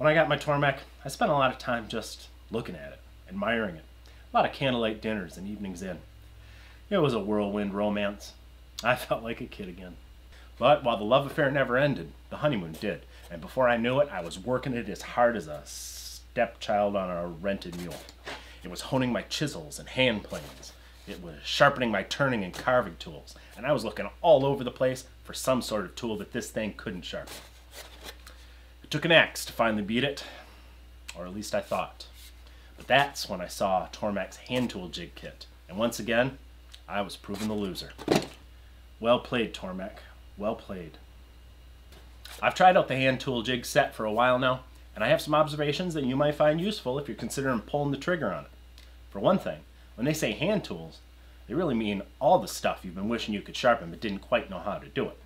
When I got my Tormek, I spent a lot of time just looking at it, admiring it. A lot of candlelight dinners and evenings in. It was a whirlwind romance. I felt like a kid again. But while the love affair never ended, the honeymoon did. And before I knew it, I was working it as hard as a stepchild on a rented mule. It was honing my chisels and hand planes. It was sharpening my turning and carving tools. And I was looking all over the place for some sort of tool that this thing couldn't sharpen. It took an axe to finally beat it, or at least I thought. But that's when I saw Tormek's hand tool jig kit. And once again, I was proven the loser. Well played, Tormek. Well played. I've tried out the hand tool jig set for a while now, and I have some observations that you might find useful if you're considering pulling the trigger on it. For one thing, when they say hand tools, they really mean all the stuff you've been wishing you could sharpen but didn't quite know how to do it.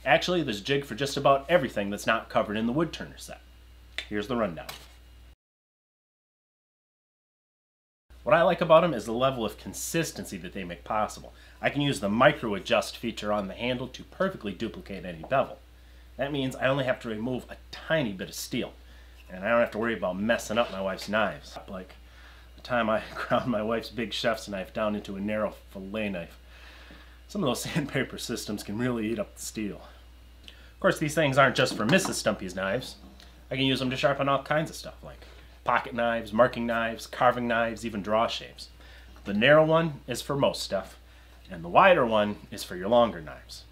Actually, there's a jig for just about everything that's not covered in the wood turner set. Here's the rundown. What I like about them is the level of consistency that they make possible. I can use the micro adjust feature on the handle to perfectly duplicate any bevel. That means I only have to remove a tiny bit of steel, and I don't have to worry about messing up my wife's knives. Like the time I ground my wife's big chef's knife down into a narrow fillet knife. Some of those sandpaper systems can really eat up the steel. Of course, these things aren't just for Mrs. Stumpy's knives. I can use them to sharpen all kinds of stuff like pocket knives, marking knives, carving knives, even draw shapes. The narrow one is for most stuff, and the wider one is for your longer knives.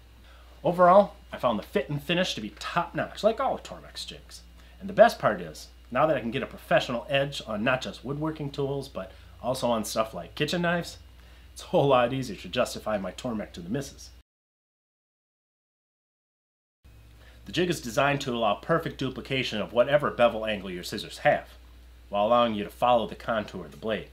Overall, I found the fit and finish to be top-notch, like all of Tormek's jigs. And the best part is, now that I can get a professional edge on not just woodworking tools, but also on stuff like kitchen knives, it's a whole lot easier to justify my Tormek to the missus. The jig is designed to allow perfect duplication of whatever bevel angle your scissors have, while allowing you to follow the contour of the blade.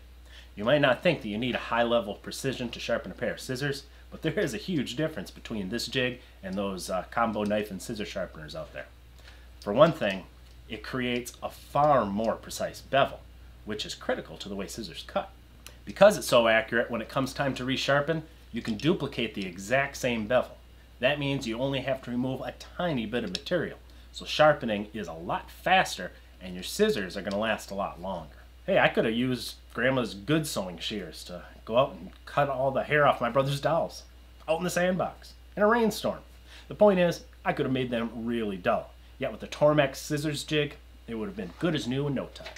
You might not think that you need a high level of precision to sharpen a pair of scissors, but there is a huge difference between this jig and those combo knife and scissor sharpeners out there. For one thing, it creates a far more precise bevel, which is critical to the way scissors cut. Because it's so accurate, when it comes time to resharpen, you can duplicate the exact same bevel. That means you only have to remove a tiny bit of material, so sharpening is a lot faster and your scissors are going to last a lot longer. Hey, I could have used Grandma's good sewing shears to go out and cut all the hair off my brother's dolls out in the sandbox in a rainstorm. The point is, I could have made them really dull. Yet with the Tormek scissors jig, it would have been good as new in no time.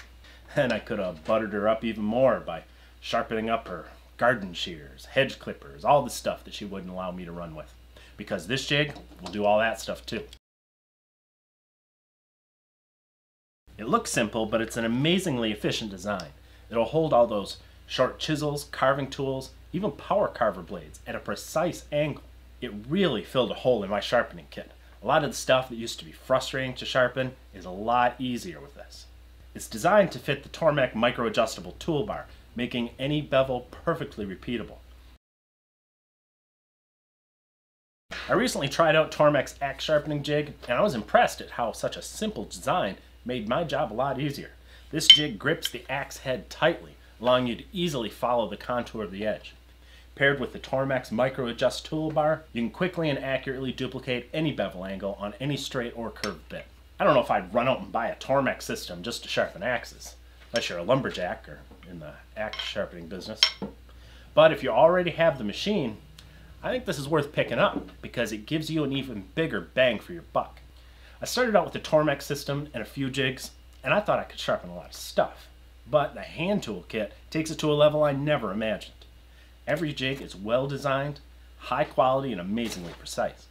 And I could have buttered her up even more by sharpening up her garden shears, hedge clippers, all the stuff that she wouldn't allow me to run with. Because this jig will do all that stuff too. It looks simple, but it's an amazingly efficient design. It'll hold all those short chisels, carving tools, even power carver blades at a precise angle. It really filled a hole in my sharpening kit. A lot of the stuff that used to be frustrating to sharpen is a lot easier with this. It's designed to fit the Tormek micro-adjustable toolbar, making any bevel perfectly repeatable. I recently tried out Tormek's axe sharpening jig, and I was impressed at how such a simple design made my job a lot easier. This jig grips the axe head tightly, allowing you to easily follow the contour of the edge. Paired with the Tormek's micro-adjust toolbar, you can quickly and accurately duplicate any bevel angle on any straight or curved bit. I don't know if I'd run out and buy a Tormek system just to sharpen axes, unless you're a lumberjack or in the axe sharpening business. But if you already have the machine, I think this is worth picking up because it gives you an even bigger bang for your buck. I started out with the Tormek system and a few jigs, and I thought I could sharpen a lot of stuff. But the hand tool kit takes it to a level I never imagined. Every jig is well designed, high quality, and amazingly precise.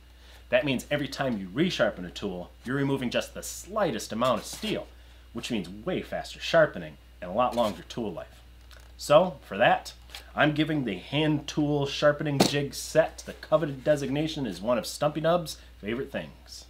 That means every time you resharpen a tool, you're removing just the slightest amount of steel, which means way faster sharpening and a lot longer tool life. So, for that, I'm giving the hand tool sharpening jig set the coveted designation as one of Stumpy Nubs' favorite things.